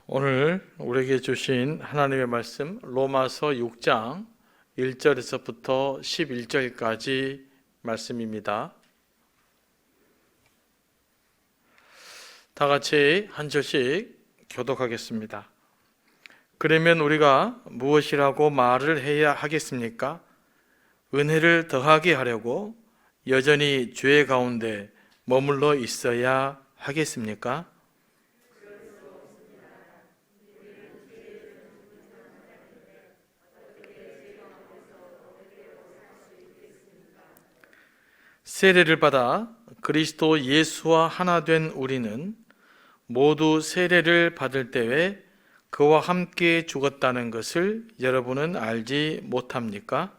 오늘 우리에게 주신 하나님의 말씀 로마서 6장 1절에서부터 11절까지 말씀입니다. 다 같이 한 절씩 교독하겠습니다. 그러면 우리가 무엇이라고 말을 해야 하겠습니까? 은혜를 더하게 하려고 여전히 죄 가운데 머물러 있어야 하겠습니까? 세례를 받아 그리스도 예수와 하나 된 우리는 모두 세례를 받을 때에 그와 함께 죽었다는 것을 여러분은 알지 못합니까?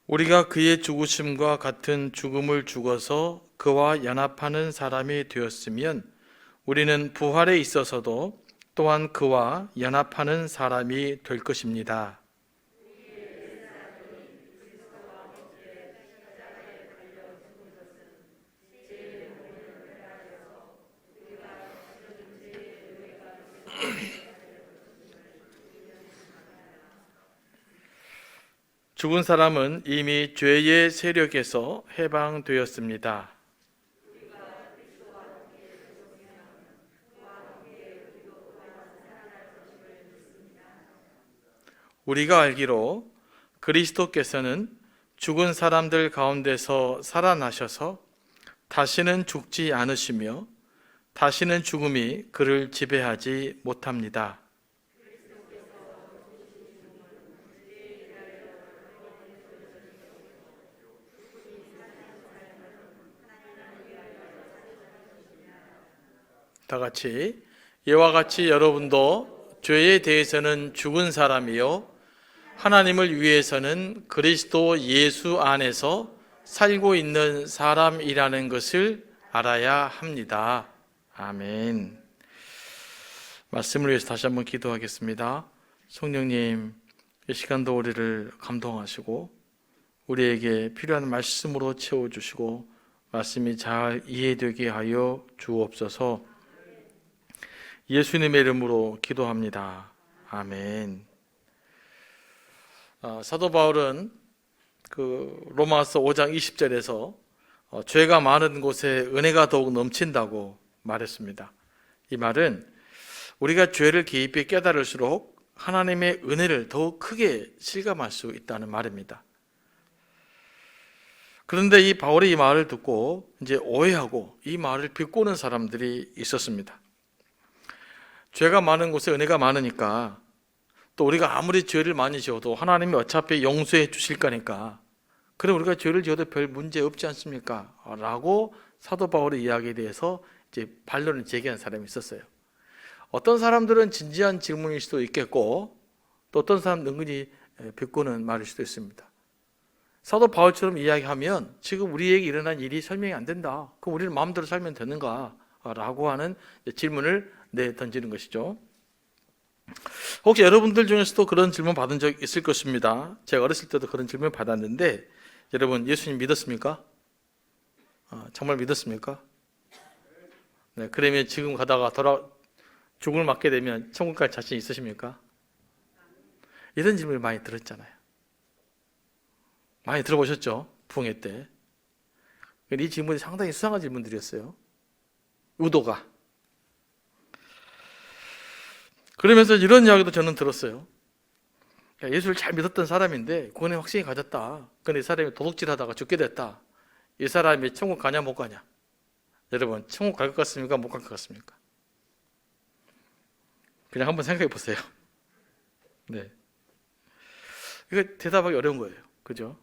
우리가 그의 죽으심과 같은 죽음을 죽어서 그와 연합하는 사람이 되었으면 우리는 부활에 있어서도 또한 그와 연합하는 사람이 될 것입니다. 죽은 사람은 이미 죄의 세력에서 해방되었습니다. 우리가 알기로 그리스도께서는 죽은 사람들 가운데서 살아나셔서 다시는 죽지 않으시며 다시는 죽음이 그를 지배하지 못합니다. 다 같이 이와 같이 여러분도 죄에 대해서는 죽은 사람이요 하나님을 위해서는 그리스도 예수 안에서 살고 있는 사람이라는 것을 알아야 합니다. 아멘. 말씀을 위해서 다시 한번 기도하겠습니다. 성령님, 이 시간도 우리를 감동하시고 우리에게 필요한 말씀으로 채워주시고 말씀이 잘 이해되게 하여 주옵소서. 예수님의 이름으로 기도합니다. 아멘. 사도 바울은 로마서 5장 20절에서 죄가 많은 곳에 은혜가 더욱 넘친다고 말했습니다. 이 말은 우리가 죄를 깊이 깨달을수록 하나님의 은혜를 더욱 크게 실감할 수 있다는 말입니다. 그런데 이 바울이 이 말을 듣고 이제 오해하고 이 말을 비꼬는 사람들이 있었습니다. 죄가 많은 곳에 은혜가 많으니까 또 우리가 아무리 죄를 많이 지어도 하나님이 어차피 용서해 주실 거니까 그래 우리가 죄를 지어도 별 문제 없지 않습니까? 라고 사도 바울의 이야기에 대해서 이제 반론을 제기한 사람이 있었어요. 어떤 사람들은 진지한 질문일 수도 있겠고 또 어떤 사람은 은근히 비꼬는 말일 수도 있습니다. 사도 바울처럼 이야기하면 지금 우리에게 일어난 일이 설명이 안 된다. 그럼 우리는 마음대로 살면 되는가? 라고 하는 질문을 던지는 것이죠. 혹시 여러분들 중에서도 그런 질문 받은 적 있을 것입니다. 제가 어렸을 때도 그런 질문 받았는데 여러분 예수님 믿었습니까? 정말 믿었습니까? 네, 그러면 지금 가다가 죽음을 맞게 되면 천국 갈 자신 있으십니까? 이런 질문을 많이 들었잖아요. 많이 들어보셨죠? 부흥회 때. 이 질문이 상당히 수상한 질문들이었어요. 의도가. 그러면서 이런 이야기도 저는 들었어요. 예수를 잘 믿었던 사람인데 구원의 확신이 가졌다. 그런데 이 사람이 도둑질하다가 죽게 됐다. 이 사람이 천국 가냐 못 가냐? 여러분 천국 갈 것 같습니까? 못 갈 것 같습니까? 그냥 한번 생각해 보세요. 네, 이거 대답하기 어려운 거예요. 그죠?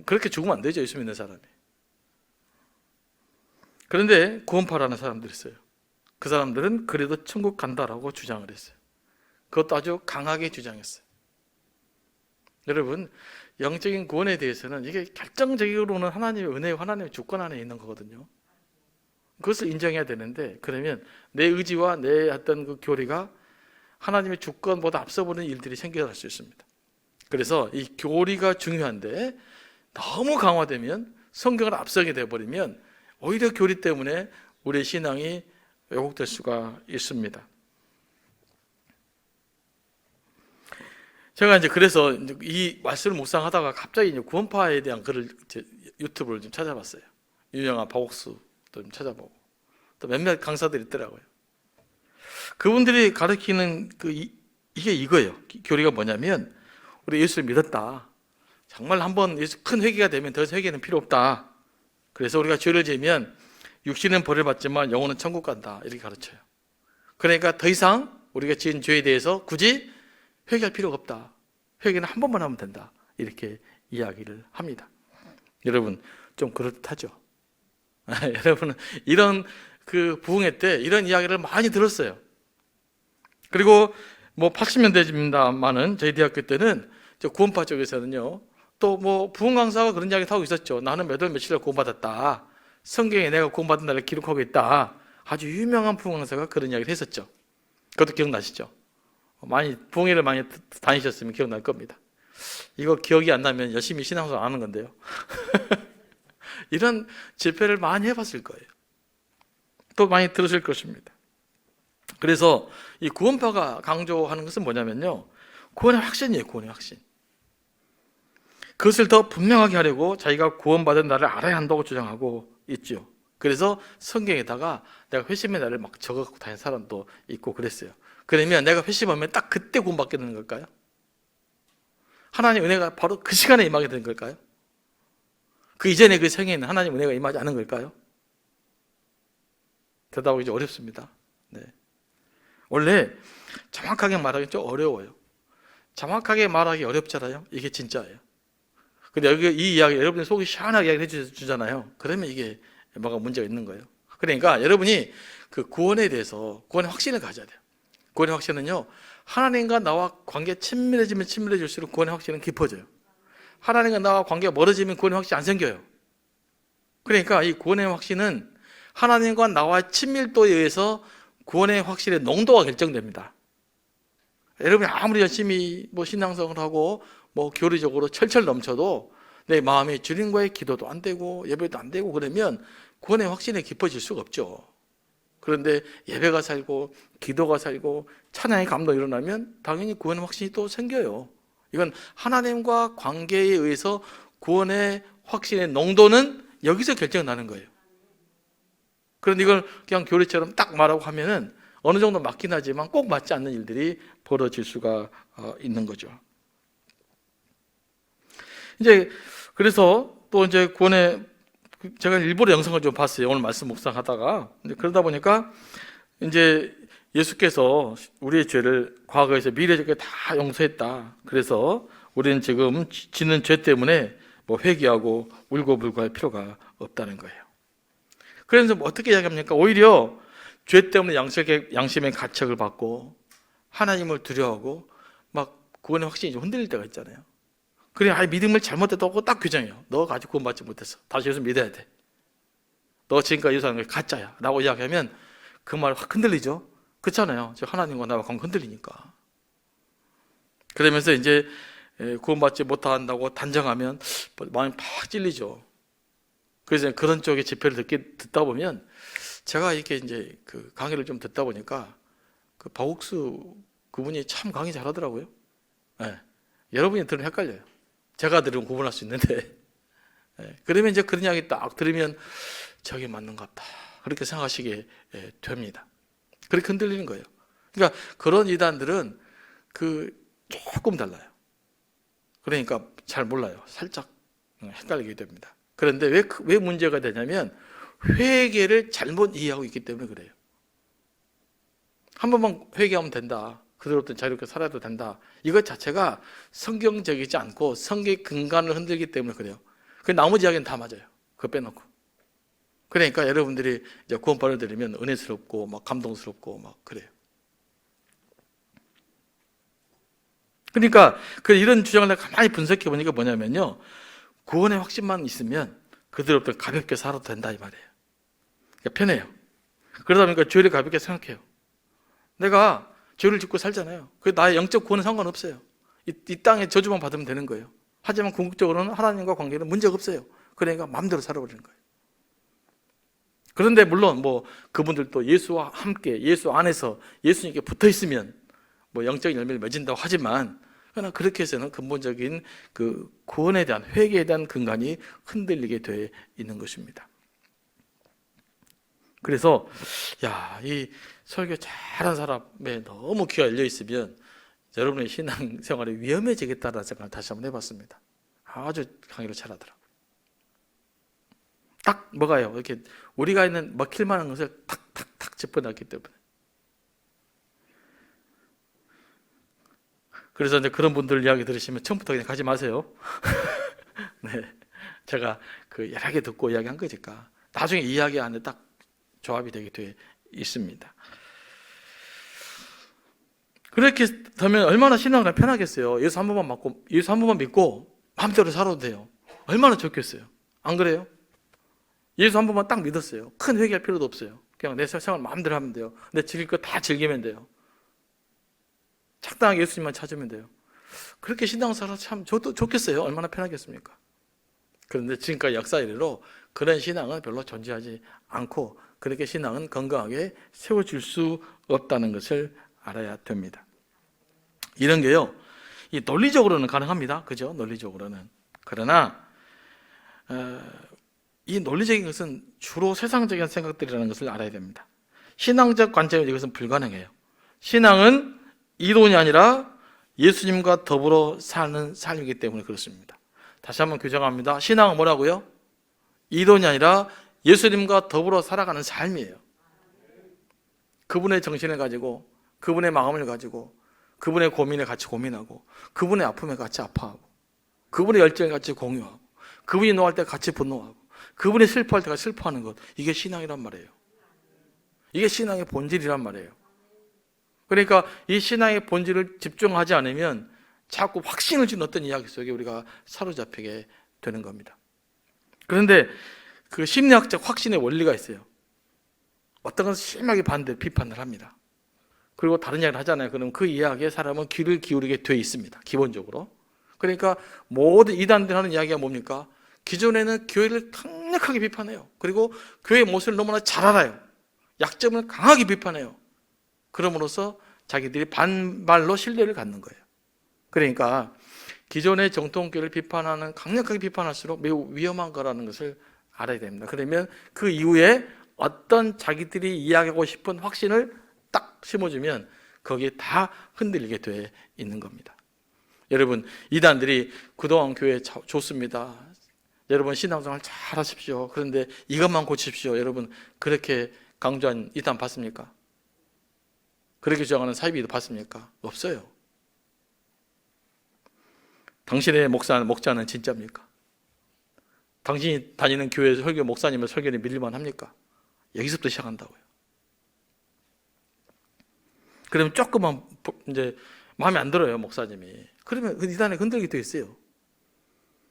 그렇게 죽으면 안 되죠. 예수 믿는 사람이. 그런데 구원파라는 사람들이 있어요. 그 사람들은 그래도 천국 간다라고 주장을 했어요. 그것도 아주 강하게 주장했어요. 여러분, 영적인 구원에 대해서는 이게 결정적으로는 하나님의 은혜와 하나님의 주권 안에 있는 거거든요. 그것을 인정해야 되는데, 그러면 내 의지와 내 어떤 그 교리가 하나님의 주권보다 앞서버리는 일들이 생겨날 수 있습니다. 그래서 이 교리가 중요한데 너무 강화되면, 성경을 앞서게 되어버리면 오히려 교리 때문에 우리의 신앙이 왜곡될 수가 있습니다. 제가 이제 그래서 이 말씀을 묵상하다가 갑자기 이제 구원파에 대한 글을 유튜브를 좀 찾아봤어요. 유명한 박옥수도 좀 찾아보고 또 몇몇 강사들이 있더라고요. 그분들이 가르치는 이게 이거예요. 교리가 뭐냐면, 우리 예수를 믿었다. 정말 한번 예수 큰 회개가 되면 더 이상 회개는 필요 없다. 그래서 우리가 죄를 지으면 육신은 벌을 받지만 영혼은 천국 간다. 이렇게 가르쳐요. 그러니까 더 이상 우리가 지은 죄에 대해서 굳이 회개할 필요가 없다. 회개는 한 번만 하면 된다. 이렇게 이야기를 합니다. 여러분, 좀 그렇다죠. 여러분은 이런 그 부흥회 때 이런 이야기를 많이 들었어요. 그리고 뭐 80년대입니다만은 저희 대학교 때는 저 구원파 쪽에서는요, 또 뭐 부흥 강사가 그런 이야기 하고 있었죠. 나는 몇 월 며칠에 구원받았다. 성경에 내가 구원받은 날을 기록하고 있다. 아주 유명한 부흥 강사가 그런 이야기를 했었죠. 그것도 기억나시죠? 많이 부흥회를 많이 다니셨으면 기억날 겁니다. 이거 기억이 안 나면 열심히 신앙생활 안 하는 건데요. 이런 집회를 많이 해봤을 거예요. 또 많이 들으실 것입니다. 그래서 이 구원파가 강조하는 것은 뭐냐면요, 구원의 확신이에요. 구원의 확신. 그것을 더 분명하게 하려고 자기가 구원받은 날을 알아야 한다고 주장하고 있죠. 그래서 성경에다가 내가 회심의 날을 막 적어갖고 다니는 사람도 있고 그랬어요. 그러면 내가 회심하면 딱 그때 구원받게 되는 걸까요? 하나님 은혜가 바로 그 시간에 임하게 되는 걸까요? 그 이전에 그 생에는 하나님 은혜가 임하지 않은 걸까요? 대답하기 좀 어렵습니다. 네. 원래 정확하게 말하기 좀 어려워요. 정확하게 말하기 어렵잖아요. 이게 진짜예요. 근데 여기 이 이야기, 여러분이 속이 시원하게 이야기를 해주잖아요. 그러면 이게 뭐가 문제가 있는 거예요. 그러니까 여러분이 그 구원에 대해서 구원의 확신을 가져야 돼요. 구원의 확신은요, 하나님과 나와 관계가 친밀해지면 친밀해질수록 구원의 확신은 깊어져요. 하나님과 나와 관계가 멀어지면 구원의 확신이 안 생겨요. 그러니까 이 구원의 확신은 하나님과 나와의 친밀도에 의해서 구원의 확신의 농도가 결정됩니다. 여러분이 아무리 열심히 뭐 신앙생활을 하고 뭐 교리적으로 철철 넘쳐도 내 마음이 주님과의 기도도 안 되고 예배도 안 되고 그러면 구원의 확신이 깊어질 수가 없죠. 그런데 예배가 살고 기도가 살고 찬양의 감동이 일어나면 당연히 구원의 확신이 또 생겨요. 이건 하나님과 관계에 의해서 구원의 확신의 농도는 여기서 결정나는 거예요. 그런데 이걸 그냥 교리처럼 딱 말하고 하면은 어느 정도 맞긴 하지만 꼭 맞지 않는 일들이 벌어질 수가 있는 거죠. 이제 그래서 또 이제 구원의, 제가 일부러 영상을 좀 봤어요. 오늘 말씀 묵상하다가. 그러다 보니까 이제 예수께서 우리의 죄를 과거에서 미래적에 다 용서했다. 그래서 우리는 지금 짓는 죄 때문에 뭐 회개하고 울고불고 할 필요가 없다는 거예요. 그래서 뭐 어떻게 이야기합니까? 오히려 죄 때문에 양심의 가책을 받고 하나님을 두려워하고 막 구원의 확신이 좀 흔들릴 때가 있잖아요. 그래, 아예 믿음을 잘못했다고 딱 규정해요. 너 아직 구원받지 못했어. 다시 예수 믿어야 돼. 너 지금까지 예수하는 게 가짜야. 라고 이야기하면 그 말 확 흔들리죠? 그렇잖아요. 저 하나님과 나와 관계 흔들리니까. 그러면서 이제 구원받지 못한다고 단정하면 마음이 팍 찔리죠. 그래서 그런 쪽의 집회를 듣다 보면 제가 이렇게 이제 그 강의를 좀 듣다 보니까 그 박옥수 그분이 참 강의 잘하더라고요. 네. 여러분이 들으면 헷갈려요. 제가 들으면 구분할 수 있는데. 네. 그러면 이제 그런 이야기 딱 들으면 저게 맞는갑다. 그렇게 생각하시게 됩니다. 그렇게 흔들리는 거예요. 그러니까 그런 이단들은 조금 달라요. 그러니까 잘 몰라요. 살짝 헷갈리게 됩니다. 그런데 왜 문제가 되냐면 회개를 잘못 이해하고 있기 때문에 그래요. 한 번만 회개하면 된다. 그대로부터 자유롭게 살아도 된다. 이것 자체가 성경적이지 않고 성경의 근간을 흔들기 때문에 그래요. 그 나머지 이야기는 다 맞아요. 그거 빼놓고. 그러니까 여러분들이 이제 구원받을 들으면 은혜스럽고 막 감동스럽고 막 그래요. 그러니까 이런 주장을 내가 가만히 분석해 보니까 뭐냐면요, 구원의 확신만 있으면 그들로부터 가볍게 살아도 된다 이 말이에요. 그러니까 편해요. 그러다 보니까 죄를 가볍게 생각해요. 내가 죄를 짓고 살잖아요. 그 나의 영적 구원은 상관없어요. 이 땅에 저주만 받으면 되는 거예요. 하지만 궁극적으로는 하나님과 관계는 문제가 없어요. 그러니까 마음대로 살아버리는 거예요. 그런데 물론 그분들도 예수와 함께 예수 안에서 예수님께 붙어 있으면 영적인 열매를 맺은다고 하지만, 그러나 그렇게 해서는 근본적인 그 구원에 대한, 회개에 대한 근간이 흔들리게 돼 있는 것입니다. 그래서 이 설교 잘한 사람에 너무 귀가 열려 있으면 여러분의 신앙생활이 위험해지겠다라는 생각을 다시 한번 해봤습니다. 아주 강의를 잘하더라고요. 딱 뭐가요? 이렇게 우리가 있는 먹힐 만한 것을 탁탁탁 짚어놨기 때문에. 그래서 이제 그런 분들 이야기 들으시면 처음부터 그냥 가지 마세요. 네, 제가 여러 개 듣고 이야기한 거니까 나중에 이야기 안에 딱 조합이 되게 돼 있습니다. 그렇게 되면 얼마나 신앙을 편하겠어요. 예수 한 번만 믿고 마음대로 살아도 돼요. 얼마나 좋겠어요. 안 그래요? 예수 한 번만 딱 믿었어요. 큰 회개할 필요도 없어요. 그냥 내 생활 마음대로 하면 돼요. 내 즐길 거 다 즐기면 돼요. 적당하게 예수님만 찾으면 돼요. 그렇게 신앙생활 참 저도 좋겠어요. 얼마나 편하겠습니까? 그런데 지금까지 역사 이래로 그런 신앙은 별로 존재하지 않고, 그렇게 신앙은 건강하게 세워질 수 없다는 것을 알아야 됩니다. 이런 게요, 이 논리적으로는 가능합니다. 그죠? 논리적으로는. 그러나 이 논리적인 것은 주로 세상적인 생각들이라는 것을 알아야 됩니다. 신앙적 관점에서 이것은 불가능해요. 신앙은 이론이 아니라 예수님과 더불어 사는 삶이기 때문에 그렇습니다. 다시 한번 규정합니다. 신앙은 뭐라고요? 이론이 아니라 예수님과 더불어 살아가는 삶이에요. 그분의 정신을 가지고, 그분의 마음을 가지고, 그분의 고민을 같이 고민하고, 그분의 아픔에 같이 아파하고, 그분의 열정을 같이 공유하고, 그분이 노할 때 같이 분노하고, 그분이 슬퍼할 때 같이 슬퍼하는 것, 이게 신앙이란 말이에요. 이게 신앙의 본질이란 말이에요. 그러니까 이 신앙의 본질을 집중하지 않으면 자꾸 확신을 주는 어떤 이야기 속에 우리가 사로잡히게 되는 겁니다. 그런데 그 심리학적 확신의 원리가 있어요. 어떤 것은 심하게 반대 비판을 합니다. 그리고 다른 이야기를 하잖아요. 그럼 그 이야기에 사람은 귀를 기울이게 돼 있습니다. 기본적으로. 그러니까 모든 이단들 하는 이야기가 뭡니까? 기존에는 교회를 강력하게 비판해요. 그리고 교회의 모습을 너무나 잘 알아요. 약점을 강하게 비판해요. 그럼으로써 자기들이 반발로 신뢰를 갖는 거예요. 그러니까 기존의 정통교회를 비판하는, 강력하게 비판할수록 매우 위험한 거라는 것을 알아야 됩니다. 그러면 그 이후에 어떤 자기들이 이야기하고 싶은 확신을 딱 심어주면 거기에 다 흔들리게 돼 있는 겁니다. 여러분, 이단들이 그동안 교회 좋습니다, 여러분 신앙생활 잘 하십시오, 그런데 이것만 고치십시오, 여러분 그렇게 강조한 이단 봤습니까? 그렇게 주장하는 사이비도 봤습니까? 없어요. 당신의 목자는 진짜입니까? 당신이 다니는 교회 설교 목사님의 설교를 믿을만 합니까? 여기서부터 시작한다고요. 그러면 조금만 이제 마음에 안 들어요, 목사님이. 그러면 그 이단에 흔들게 돼 있어요.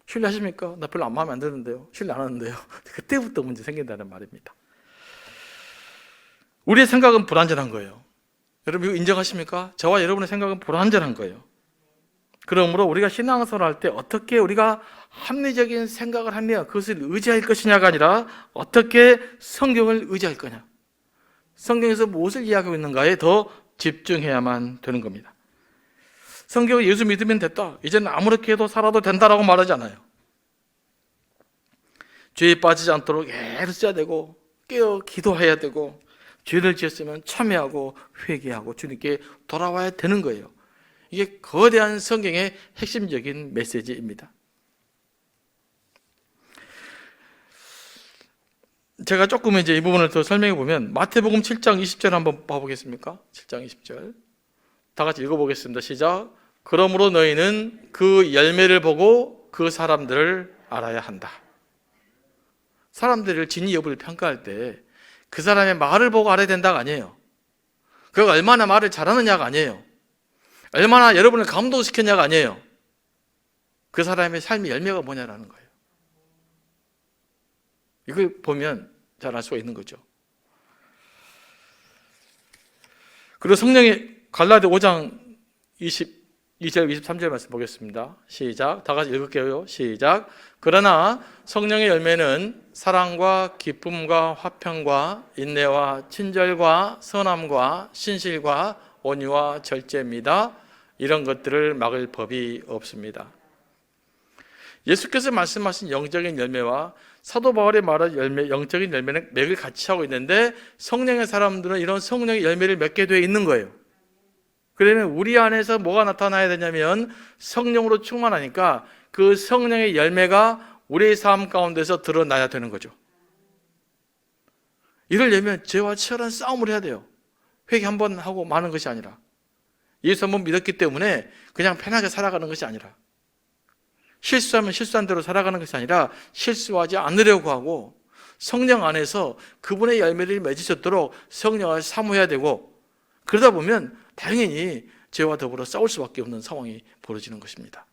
신뢰하십니까? 나 별로 마음에 안 드는데요. 신뢰 안 하는데요. 그때부터 문제 생긴다는 말입니다. 우리의 생각은 불완전한 거예요. 여러분 이거 인정하십니까? 저와 여러분의 생각은 불완전한 거예요. 그러므로 우리가 신앙생활을 할 때 어떻게 우리가 합리적인 생각을 하며 그것을 의지할 것이냐가 아니라 어떻게 성경을 의지할 거냐, 성경에서 무엇을 이야기하고 있는가에 더 집중해야만 되는 겁니다. 성경은 예수 믿으면 됐다, 이제는 아무렇게 해도 살아도 된다라고 말하지 않아요. 죄에 빠지지 않도록 애를 써야 되고 깨어 기도해야 되고, 죄를 지었으면 참회하고 회개하고 주님께 돌아와야 되는 거예요. 이게 거대한 성경의 핵심적인 메시지입니다. 제가 조금 이제 이 부분을 더 설명해 보면 마태복음 7장 20절 한번 봐보겠습니까? 7장 20절 다 같이 읽어보겠습니다. 시작. 그러므로 너희는 그 열매를 보고 그 사람들을 알아야 한다. 사람들을 진위 여부를 평가할 때 그 사람의 말을 보고 알아야 된다가 아니에요. 그가 얼마나 말을 잘하느냐가 아니에요. 얼마나 여러분을 감동시켰냐가 아니에요. 그 사람의 삶의 열매가 뭐냐라는 거예요. 이걸 보면 잘 알 수가 있는 거죠. 그리고 성령의 갈라디아 5장 22절 23절 말씀 보겠습니다. 시작. 다 같이 읽을게요. 시작. 그러나 성령의 열매는 사랑과 기쁨과 화평과 인내와 친절과 선함과 신실과 온유와 절제입니다. 이런 것들을 막을 법이 없습니다. 예수께서 말씀하신 영적인 열매와 사도 바울의 말한 열매, 영적인 열매는 맥을 같이 하고 있는데 성령의 사람들은 이런 성령의 열매를 맺게 되어 있는 거예요. 그러면 우리 안에서 뭐가 나타나야 되냐면 성령으로 충만하니까 그 성령의 열매가 우리의 삶 가운데서 드러나야 되는 거죠. 이러려면 죄와 치열한 싸움을 해야 돼요. 회개 한번 하고 마는 것이 아니라, 예수 한번 믿었기 때문에 그냥 편하게 살아가는 것이 아니라, 실수하면 실수한 대로 살아가는 것이 아니라 실수하지 않으려고 하고 성령 안에서 그분의 열매를 맺으셨도록 성령을 사모해야 되고, 그러다 보면 당연히 죄와 더불어 싸울 수밖에 없는 상황이 벌어지는 것입니다.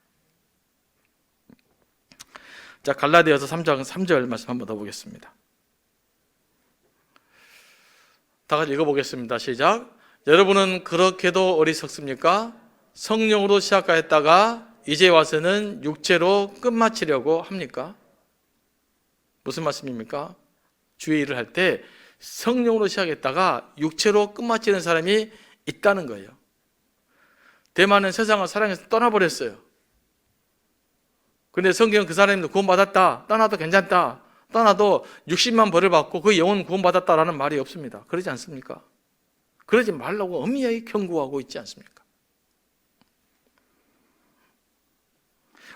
자, 갈라디아서 3장 3절 말씀 한번 더 보겠습니다. 다 같이 읽어보겠습니다. 시작. 여러분은 그렇게도 어리석습니까? 성령으로 시작하였다가 이제 와서는 육체로 끝마치려고 합니까? 무슨 말씀입니까? 주의 일을 할 때 성령으로 시작했다가 육체로 끝마치는 사람이 있다는 거예요. 대만은 세상을 사랑해서 떠나버렸어요. 근데 성경은 그 사람도 구원받았다, 떠나도 괜찮다, 떠나도 60만 벌을 받고 그 영혼 구원받았다라는 말이 없습니다. 그러지 않습니까? 그러지 말라고 엄밀하게 경고하고 있지 않습니까?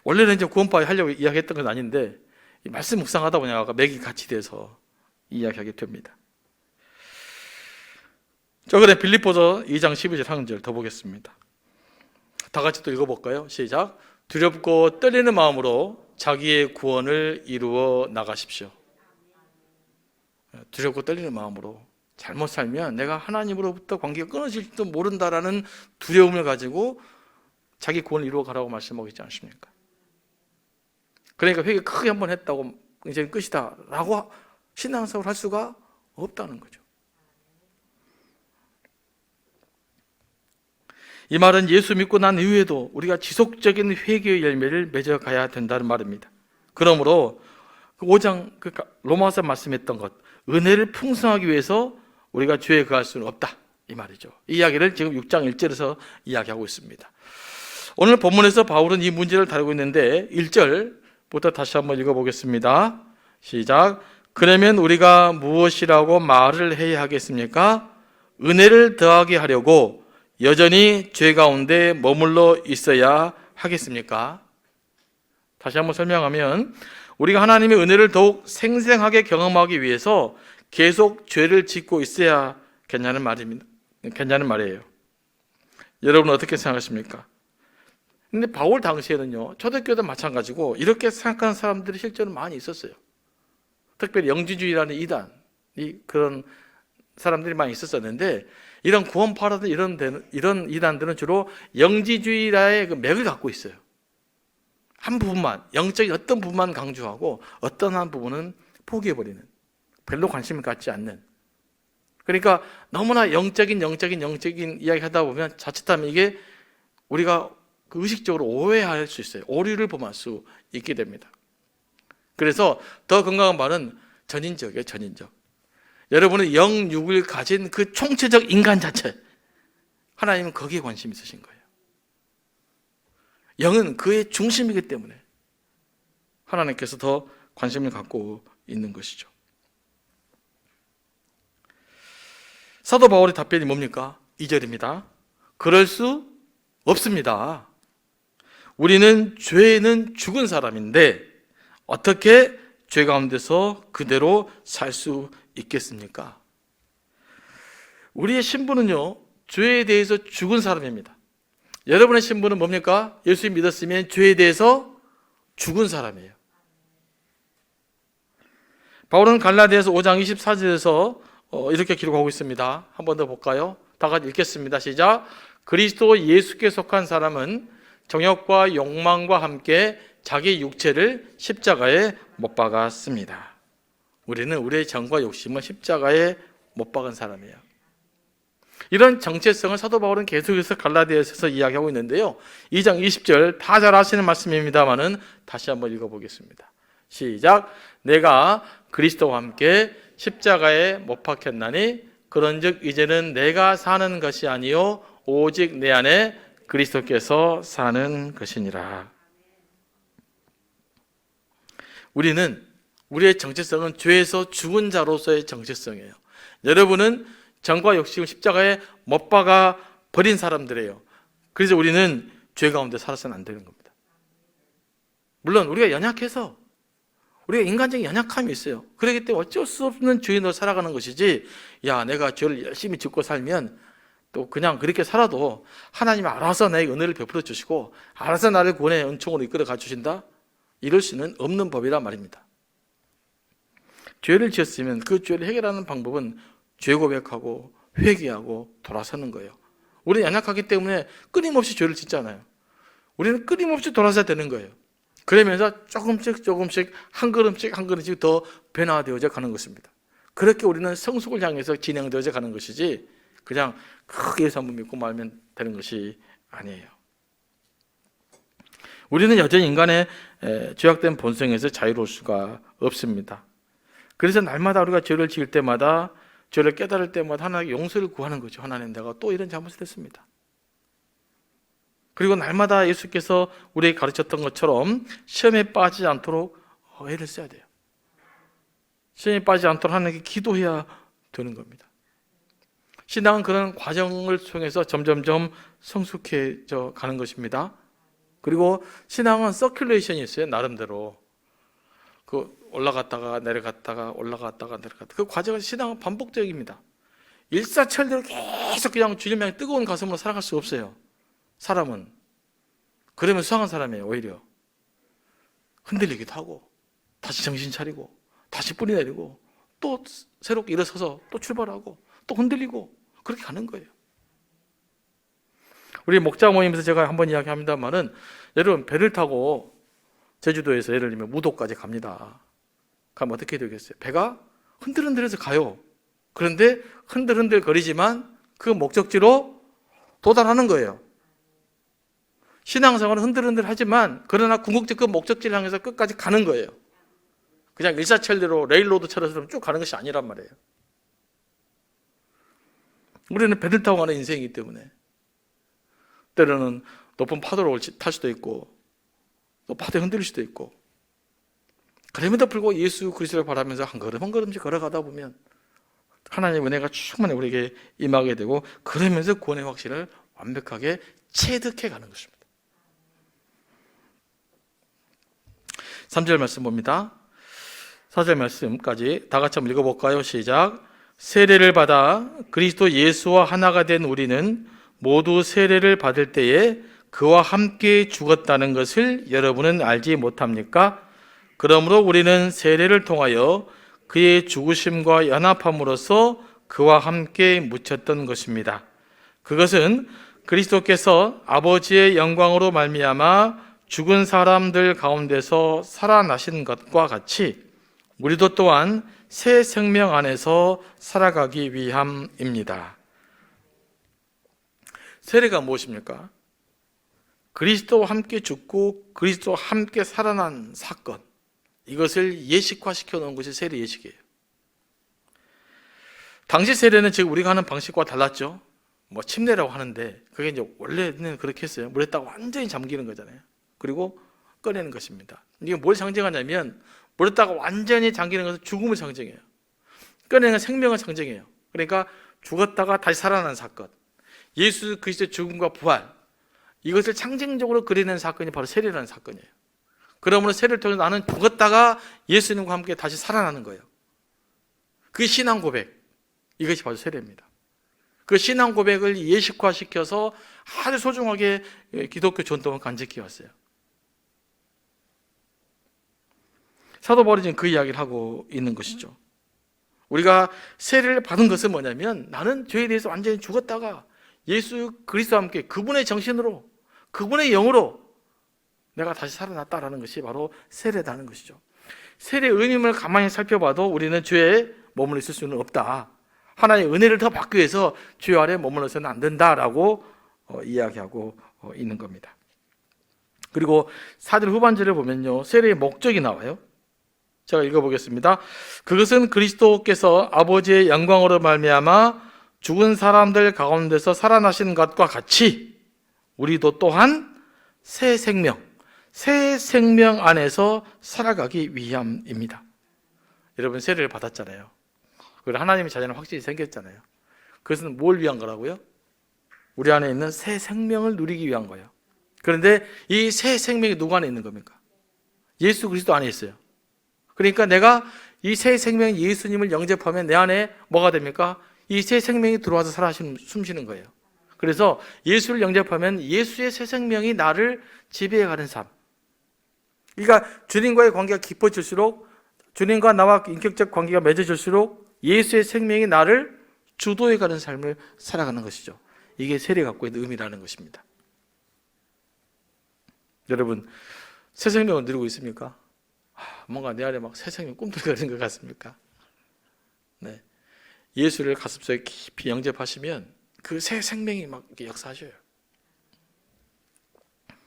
원래는 이제 구원파 하려고 이야기했던 건 아닌데 말씀 묵상하다 보니까 맥이 같이 돼서 이야기하게 됩니다. 저번에 빌립보서 2장 12절 1절 더 보겠습니다. 다 같이 또 읽어볼까요? 시작. 두렵고 떨리는 마음으로 자기의 구원을 이루어 나가십시오. 두렵고 떨리는 마음으로 잘못 살면 내가 하나님으로부터 관계가 끊어질지도 모른다라는 두려움을 가지고 자기 구원을 이루어 가라고 말씀하고 있지 않습니까? 그러니까 회개 크게 한번 했다고 이제 끝이다 라고 신앙생활을 할 수가 없다는 거죠. 이 말은 예수 믿고 난 이후에도 우리가 지속적인 회개의 열매를 맺어가야 된다는 말입니다. 그러므로 5장 로마서 말씀했던 것, 은혜를 풍성하기 위해서 우리가 죄에 거할 수는 없다, 이 말이죠. 이 이야기를 지금 6장 1절에서 이야기하고 있습니다. 오늘 본문에서 바울은 이 문제를 다루고 있는데 1절부터 다시 한번 읽어보겠습니다. 시작. 그러면 우리가 무엇이라고 말을 해야 하겠습니까? 은혜를 더하게 하려고 여전히 죄 가운데 머물러 있어야 하겠습니까? 다시 한번 설명하면 우리가 하나님의 은혜를 더욱 생생하게 경험하기 위해서 계속 죄를 짓고 있어야 괜찮은 말이에요. 여러분 어떻게 생각하십니까? 근데 바울 당시에는요, 초대교회도 마찬가지고 이렇게 생각하는 사람들이 실제로 많이 있었어요. 특별히 영지주의라는 이단이 그런 사람들이 많이 있었었는데, 이런 구원파라든 이런 이단들은 주로 영지주의라의 그 맥을 갖고 있어요. 한 부분만, 영적인 어떤 부분만 강조하고 어떤 한 부분은 포기해버리는, 별로 관심을 갖지 않는. 그러니까 너무나 영적인 이야기 하다 보면 자칫하면 이게 우리가 그 의식적으로 오해할 수 있어요. 오류를 범할 수 있게 됩니다. 그래서 더 건강한 말은 전인적이에요. 전인적. 여러분의 영육을 가진 그 총체적 인간 자체, 하나님은 거기에 관심이 있으신 거예요. 영은 그의 중심이기 때문에 하나님께서 더 관심을 갖고 있는 것이죠. 사도 바울의 답변이 뭡니까? 2절입니다. 그럴 수 없습니다. 우리는 죄에는 죽은 사람인데 어떻게 죄 가운데서 그대로 살 수 있겠습니까? 우리의 신분은요, 죄에 대해서 죽은 사람입니다. 여러분의 신분은 뭡니까? 예수 믿었으면 죄에 대해서 죽은 사람이에요. 바울은 갈라디아서 5장 24절에서 이렇게 기록하고 있습니다. 한 번 더 볼까요? 다 같이 읽겠습니다. 시작. 그리스도 예수께 속한 사람은 정욕과 욕망과 함께 자기 육체를 십자가에 못 박았습니다. 우리는 우리의 정과 욕심을 십자가에 못 박은 사람이에요. 이런 정체성을 사도 바울은 계속해서 갈라디아서에서 이야기하고 있는데요. 2장 20절 다 잘 아시는 말씀입니다만은 다시 한번 읽어보겠습니다. 시작. 내가 그리스도와 함께 십자가에 못 박혔나니 그런즉 이제는 내가 사는 것이 아니요 오직 내 안에 그리스도께서 사는 것이니라. 우리의 정체성은 죄에서 죽은 자로서의 정체성이에요. 여러분은 정과 욕심을 십자가에 못 박아 버린 사람들이에요. 그래서 우리는 죄 가운데 살아서는 안 되는 겁니다. 물론 우리가 연약해서 우리가 인간적인 연약함이 있어요. 그렇기 때문에 어쩔 수 없는 죄인으로 살아가는 것이지, 야, 내가 죄를 열심히 짓고 살면 또 그냥 그렇게 살아도 하나님이 알아서 나에게 은혜를 베풀어 주시고 알아서 나를 구원의 은총으로 이끌어 가 주신다? 이럴 수는 없는 법이란 말입니다. 죄를 지었으면 그 죄를 해결하는 방법은 죄 고백하고 회개하고 돌아서는 거예요. 우리는 연약하기 때문에 끊임없이 죄를 짓잖아요. 우리는 끊임없이 돌아서야 되는 거예요. 그러면서 조금씩 한 걸음씩 더 변화되어져 가는 것입니다. 그렇게 우리는 성숙을 향해서 진행되어져 가는 것이지 그냥 크게 예수 한번 믿고 말면 되는 것이 아니에요. 우리는 여전히 인간의 죄악된 본성에서 자유로울 수가 없습니다. 그래서 날마다 우리가 죄를 지을 때마다, 죄를 깨달을 때마다 하나님께 용서를 구하는 거죠. 하나님, 내가 또 이런 잘못을 했습니다. 그리고 날마다 예수께서 우리에게 가르쳤던 것처럼 시험에 빠지지 않도록 애를 써야 돼요. 시험에 빠지지 않도록 하나님께 기도해야 되는 겁니다. 신앙은 그런 과정을 통해서 점점점 성숙해져 가는 것입니다. 그리고 신앙은 서큘레이션이 있어요. 나름대로. 올라갔다가 내려갔다가 올라갔다가 내려갔다가 그 과정에서 신앙은 반복적입니다. 일사천리로 계속 그냥 주님 향해 뜨거운 가슴으로 살아갈 수 없어요. 사람은. 그러면 수상한 사람이에요. 오히려 흔들리기도 하고 다시 정신 차리고 다시 뿌리 내리고 또 새롭게 일어서서 또 출발하고 또 흔들리고 그렇게 가는 거예요. 우리 목자 모임에서 제가 한번 이야기합니다만은, 여러분 배를 타고 제주도에서 예를 들면 무도까지 갑니다. 그럼 어떻게 되겠어요? 배가 흔들흔들해서 가요. 그런데 흔들흔들 거리지만 그 목적지로 도달하는 거예요. 신앙생활은 흔들흔들 하지만 그러나 궁극적 그 목적지를 향해서 끝까지 가는 거예요. 그냥 일사천리로 레일로드처럼 쭉 가는 것이 아니란 말이에요. 우리는 배를 타고 가는 인생이기 때문에 때로는 높은 파도를 탈 수도 있고 또 파도에 흔들릴 수도 있고, 그럼에도 불구하고 예수 그리스도를 바라면서 한 걸음 한 걸음씩 걸어가다 보면 하나님의 은혜가 충만히 우리에게 임하게 되고, 그러면서 구원의 확신을 완벽하게 체득해 가는 것입니다. 3절 말씀 봅니다. 4절 말씀까지 다 같이 한번 읽어볼까요? 시작. 세례를 받아 그리스도 예수와 하나가 된 우리는 모두 세례를 받을 때에 그와 함께 죽었다는 것을 여러분은 알지 못합니까? 그러므로 우리는 세례를 통하여 그의 죽으심과 연합함으로써 그와 함께 묻혔던 것입니다. 그것은 그리스도께서 아버지의 영광으로 말미암아 죽은 사람들 가운데서 살아나신 것과 같이 우리도 또한 새 생명 안에서 살아가기 위함입니다. 세례가 무엇입니까? 그리스도와 함께 죽고 그리스도와 함께 살아난 사건, 이것을 예식화시켜 놓은 것이 세례 예식이에요. 당시 세례는 지금 우리가 하는 방식과 달랐죠. 침례라고 하는데 그게 이제 원래는 그렇게 했어요. 물에다가 완전히 잠기는 거잖아요. 그리고 꺼내는 것입니다. 이게 뭘 상징하냐면 물에다가 완전히 잠기는 것은 죽음을 상징해요. 꺼내는 건 생명을 상징해요. 그러니까 죽었다가 다시 살아난 사건, 예수 그리스도의 죽음과 부활, 이것을 상징적으로 그리는 사건이 바로 세례라는 사건이에요. 그러므로 세례를 통해서 나는 죽었다가 예수님과 함께 다시 살아나는 거예요. 그게 신앙 고백, 이것이 바로 세례입니다. 그 신앙 고백을 예식화시켜서 아주 소중하게 기독교 전통을 간직해 왔어요. 사도 바울이 지금 그 이야기를 하고 있는 것이죠. 우리가 세례를 받은 것은 뭐냐면 나는 죄에 대해서 완전히 죽었다가 예수 그리스도와 함께 그분의 정신으로, 그분의 영으로 내가 다시 살아났다라는 것이 바로 세례다는 것이죠. 세례의 의미를 가만히 살펴봐도 우리는 죄에 머물러 있을 수는 없다. 하나님의 은혜를 더 받기 위해서 죄 아래 머물러서는 안 된다라고 이야기하고 있는 겁니다. 그리고 4절 후반절을 보면요, 세례의 목적이 나와요. 제가 읽어보겠습니다. 그것은 그리스도께서 아버지의 영광으로 말미암아 죽은 사람들 가운데서 살아나신 것과 같이 우리도 또한 새 생명 안에서 살아가기 위함입니다. 여러분, 세례를 받았잖아요. 그리고 하나님의 자녀는 확실히 생겼잖아요. 그것은 뭘 위한 거라고요? 우리 안에 있는 새 생명을 누리기 위한 거예요. 그런데 이 새 생명이 누구 안에 있는 겁니까? 예수 그리스도 안에 있어요. 그러니까 내가 이 새 생명 예수님을 영접하면 내 안에 뭐가 됩니까? 이 새 생명이 들어와서 숨쉬는 거예요. 그래서 예수를 영접하면 예수의 새 생명이 나를 지배해가는 삶. 그러니까 주님과의 관계가 깊어질수록, 주님과 나와 인격적 관계가 맺어질수록 예수의 생명이 나를 주도해가는 삶을 살아가는 것이죠. 이게 세례가 갖고 있는 의미라는 것입니다. 여러분, 새 생명을 누리고 있습니까? 뭔가 내 안에 막 새 생명 꿈틀거리는 것 같습니까? 네. 예수를 가슴속에 깊이 영접하시면 그 새 생명이 막 이렇게 역사하셔요.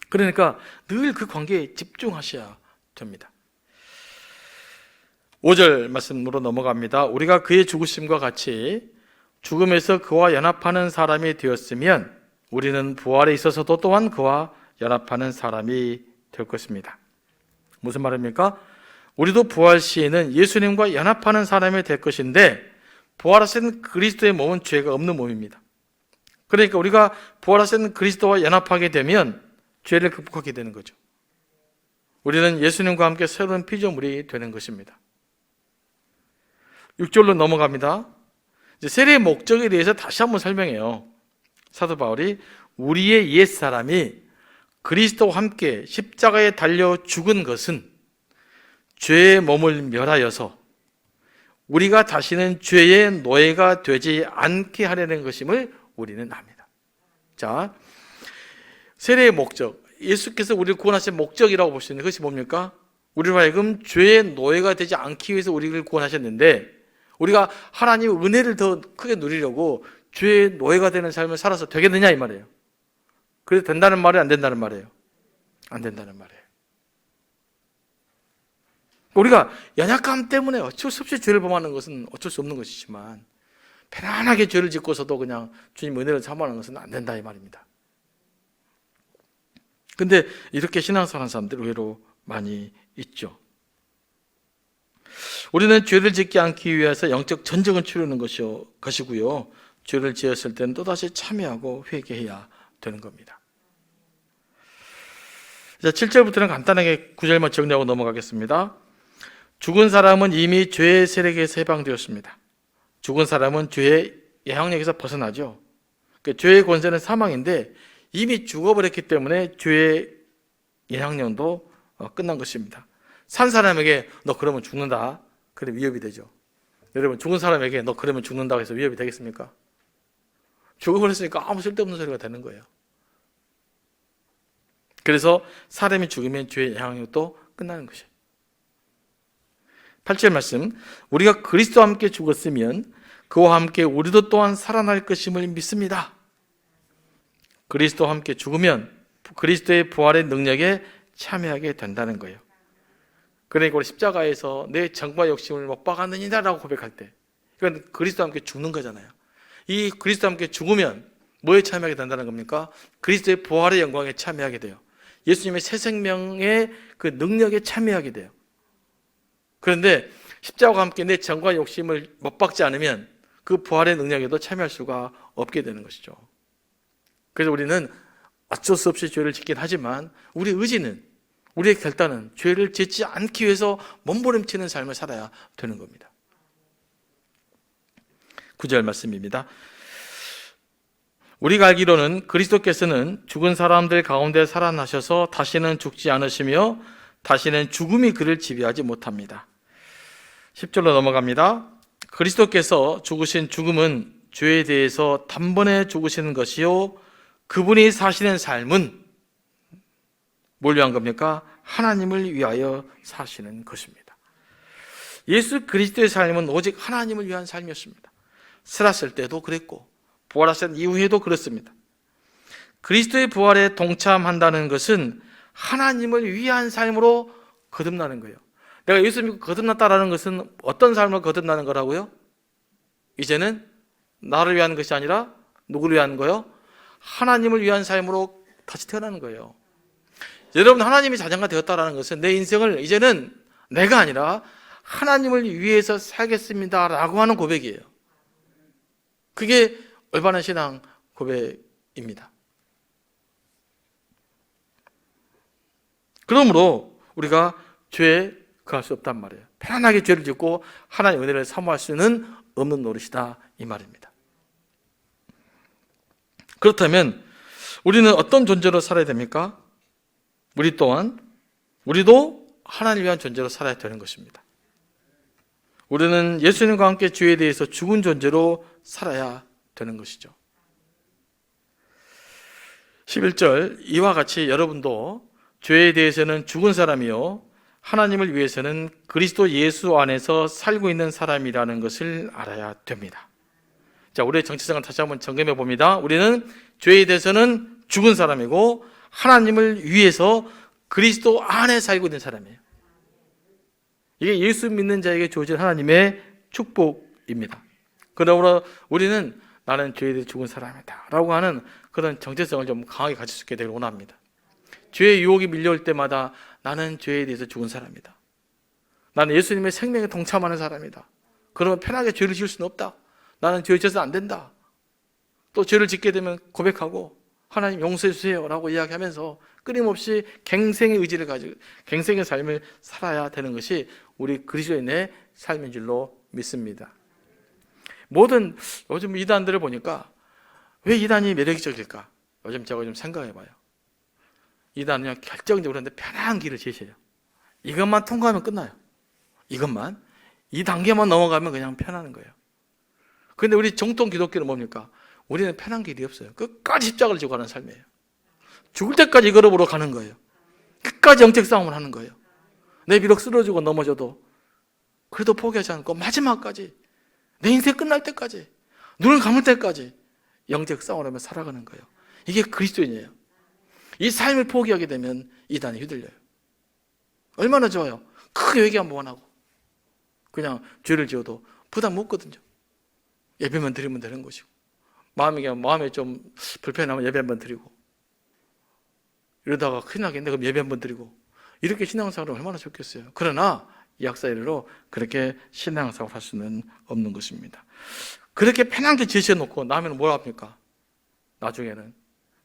그러니까 늘 그 관계에 집중하셔야 됩니다. 5절 말씀으로 넘어갑니다. 우리가 그의 죽으심과 같이 죽음에서 그와 연합하는 사람이 되었으면 우리는 부활에 있어서도 또한 그와 연합하는 사람이 될 것입니다. 무슨 말입니까? 우리도 부활 시에는 예수님과 연합하는 사람이 될 것인데, 부활하신 그리스도의 몸은 죄가 없는 몸입니다. 그러니까 우리가 부활하신 그리스도와 연합하게 되면 죄를 극복하게 되는 거죠. 우리는 예수님과 함께 새로운 피조물이 되는 것입니다. 6절로 넘어갑니다. 이제 세례의 목적에 대해서 다시 한번 설명해요. 사도 바울이 우리의 옛사람이 그리스도와 함께 십자가에 달려 죽은 것은 죄의 몸을 멸하여서 우리가 다시는 죄의 노예가 되지 않게 하려는 것임을 우리는 압니다. 자, 세례의 목적, 예수께서 우리를 구원하신 목적이라고 볼 수 있는 것이 뭡니까? 우리로 하여금 죄의 노예가 되지 않기 위해서 우리를 구원하셨는데, 우리가 하나님의 은혜를 더 크게 누리려고 죄의 노예가 되는 삶을 살아서 되겠느냐 이 말이에요. 그래서 된다는 말이 안 된다는 말이에요. 안 된다는 말이에요. 우리가 연약감 때문에 어쩔 수 없이 죄를 범하는 것은 어쩔 수 없는 것이지만, 편안하게 죄를 짓고서도 그냥 주님 은혜를 사모하는 것은 안 된다 이 말입니다. 근데 이렇게 신앙생활 하는 사람들이 의외로 많이 있죠. 우리는 죄를 짓지 않기 위해서 영적 전쟁을 치르는 것이고요. 죄를 지었을 때는 또다시 참여하고 회개해야 되는 겁니다. 자, 7절부터는 간단하게 9절만 정리하고 넘어가겠습니다. 죽은 사람은 이미 죄의 세력에서 해방되었습니다. 죽은 사람은 죄의 영향력에서 벗어나죠. 그러니까 죄의 권세는 사망인데 이미 죽어버렸기 때문에 죄의 영향력도 끝난 것입니다. 산 사람에게 너 그러면 죽는다, 그래 위협이 되죠. 여러분, 죽은 사람에게 너 그러면 죽는다고 해서 위협이 되겠습니까? 죽어버렸으니까 아무 쓸데없는 소리가 되는 거예요. 그래서 사람이 죽으면 죄의 영향력도 끝나는 것이에요. 8절 말씀, 우리가 그리스도와 함께 죽었으면 그와 함께 우리도 또한 살아날 것임을 믿습니다. 그리스도와 함께 죽으면 그리스도의 부활의 능력에 참여하게 된다는 거예요. 그러니까 우리 십자가에서 내 정과 욕심을 못 박았느니라고 고백할 때, 이건 그리스도와 함께 죽는 거잖아요. 이 그리스도와 함께 죽으면 뭐에 참여하게 된다는 겁니까? 그리스도의 부활의 영광에 참여하게 돼요. 예수님의 새 생명의 그 능력에 참여하게 돼요. 그런데 십자가와 함께 내 정과 욕심을 못 박지 않으면 그 부활의 능력에도 참여할 수가 없게 되는 것이죠. 그래서 우리는 어쩔 수 없이 죄를 짓긴 하지만 우리 의지는, 우리의 결단은 죄를 짓지 않기 위해서 몸부림치는 삶을 살아야 되는 겁니다. 9절 말씀입니다. 우리가 알기로는 그리스도께서는 죽은 사람들 가운데 살아나셔서 다시는 죽지 않으시며 다시는 죽음이 그를 지배하지 못합니다. 10절로 넘어갑니다. 그리스도께서 죽으신 죽음은 죄에 대해서 단번에 죽으시는 것이요, 그분이 사시는 삶은 뭘 위한 겁니까? 하나님을 위하여 사시는 것입니다. 예수 그리스도의 삶은 오직 하나님을 위한 삶이었습니다. 살았을 때도 그랬고 부활하신 이후에도 그렇습니다. 그리스도의 부활에 동참한다는 것은 하나님을 위한 삶으로 거듭나는 거예요. 내가 예수 믿고 거듭났다라는 것은 어떤 삶을 거듭나는 거라고요? 이제는 나를 위한 것이 아니라 누구를 위한 거요? 하나님을 위한 삶으로 다시 태어나는 거예요. 여러분, 하나님이 자녀가 되었다라는 것은 내 인생을 이제는 내가 아니라 하나님을 위해서 살겠습니다라고 하는 고백이에요. 그게 올바른 신앙 고백입니다. 그러므로 우리가 죄에 거할 수 없단 말이에요. 편안하게 죄를 짓고 하나님의 은혜를 사모할 수는 없는 노릇이다, 이 말입니다. 그렇다면 우리는 어떤 존재로 살아야 됩니까? 우리도 하나님을 위한 존재로 살아야 되는 것입니다. 우리는 예수님과 함께 죄에 대해서 죽은 존재로 살아야 되는 것이죠. 11절, 이와 같이 여러분도 죄에 대해서는 죽은 사람이요 하나님을 위해서는 그리스도 예수 안에서 살고 있는 사람이라는 것을 알아야 됩니다. 자, 우리의 정체성을 다시 한번 점검해 봅니다. 우리는 죄에 대해서는 죽은 사람이고 하나님을 위해서 그리스도 안에 살고 있는 사람이에요. 이게 예수 믿는 자에게 주어진 하나님의 축복입니다. 그러므로 우리는 나는 죄에 대해 죽은 사람이다 라고 하는 그런 정체성을 좀 강하게 가질 수 있게 되길 원합니다. 죄의 유혹이 밀려올 때마다 나는 죄에 대해서 죽은 사람이다. 나는 예수님의 생명에 동참하는 사람이다. 그러면 편하게 죄를 지을 수는 없다. 나는 죄를 지어서 안 된다. 또 죄를 짓게 되면 고백하고 하나님 용서해 주세요 라고 이야기하면서 끊임없이 갱생의 의지를 가지고 갱생의 삶을 살아야 되는 것이 우리 그리스도인의 삶인 줄로 믿습니다. 요즘 이단들을 보니까 왜 이단이 매력적일까? 요즘 제가 좀 생각해 봐요. 이단은 그냥 결정적으로 하는데 편한 길을 제시해요. 이것만 통과하면 끝나요. 이것만. 이 단계만 넘어가면 그냥 편하는 거예요. 그런데 우리 정통 기독교는 뭡니까? 우리는 편한 길이 없어요. 끝까지 십자가를 지고 가는 삶이에요. 죽을 때까지 이 걸음으로 가는 거예요. 끝까지 영적 싸움을 하는 거예요. 내 비록 쓰러지고 넘어져도 그래도 포기하지 않고 마지막까지 내 인생 끝날 때까지 눈을 감을 때까지 영적 싸움을 하며 살아가는 거예요. 이게 그리스도인이에요. 이 삶을 포기하게 되면 이단에 휘둘려요. 얼마나 좋아요. 크게 얘기 한번 하고 그냥 죄를 지어도 부담 없거든요. 예배만 드리면 되는 것이고 마음에 좀 불편하면 예배 한번 드리고 이러다가 큰일 나겠네 그럼 예배 한번 드리고 이렇게 신앙생활은 얼마나 좋겠어요. 그러나 이 약사일로 그렇게 신앙생활을 할 수는 없는 것입니다. 그렇게 편하게 제시해놓고 나면 뭘 합니까? 나중에는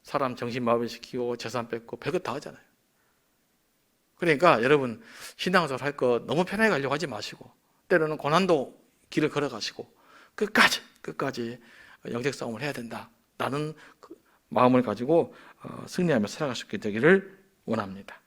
사람 정신마비시키고 재산 뺏고 별것 다 하잖아요. 그러니까 여러분 신앙생활 할 거 너무 편하게 가려고 하지 마시고 때로는 고난도 길을 걸어가시고 끝까지 영적 싸움을 해야 된다라는 마음을 가지고 승리하며 살아갈 수 있게 되기를 원합니다.